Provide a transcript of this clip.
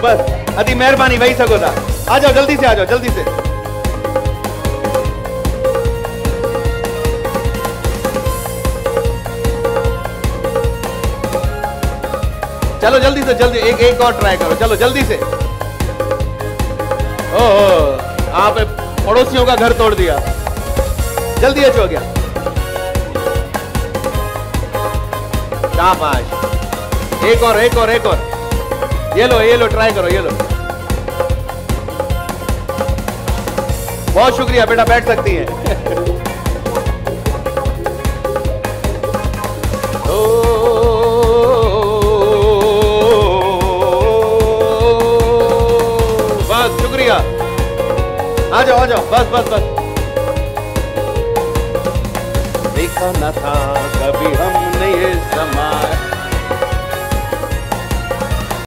बस अति मेहरबानी वही सको था। आ जाओ जल्दी से, आ जाओ जल्दी से। चलो जल्दी से, जल्दी एक और ट्राई करो, चलो जल्दी से। ओह आप पड़ोसियों का घर तोड़ दिया। जल्दी हो गया। शाबाश, एक और एक और एक और। ये लो ट्राई करो, ये लो। बहुत शुक्रिया बेटा, बैठ सकती है। बस शुक्रिया, आ जाओ बस। देखा न था